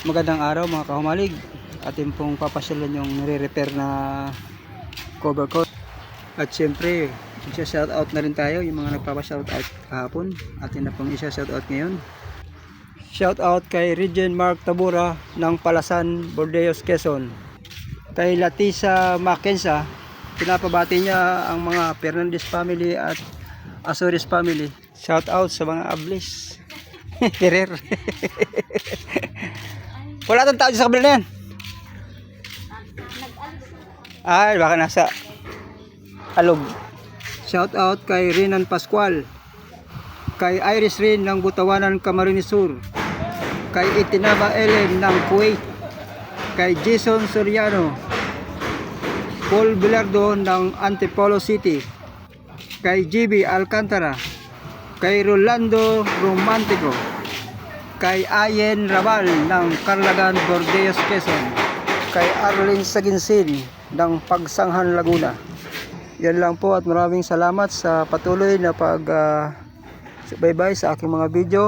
Magandang araw mga kahumalig. Atin pong papasyalan yung nire-repair na cover coat. At syempre, isa-shoutout na rin tayo yung mga nagpapa-shoutout kahapon. Atin na pong isa-shoutout ngayon. Shoutout kay Regine Mark Tabura ng Palasan, Bordeos, Quezon. Kay Latisa Mackenza, pinapabati niya ang mga Fernandez family at Azores family. Shoutout sa mga Ablis. Ferrer. Wala tong tao sa kabila na yan. Ay, baka nasa alog. Shout out kay Renan Pascual, kay Iris Rin ng Butawanan, Camarines Sur, kay Itinaba Ellen ng Kuwait, kay Jason Soriano, Paul Bilardo ng Antipolo City, kay GB Alcantara, kay Rolando Romantico, kay Ayen Rabal ng Carlagan, Bordeos, Quezon, kay Arlene Saginsin ng Pagsanghan, Laguna. Yan lang po at maraming salamat sa patuloy na pag subaybay sa aking mga video.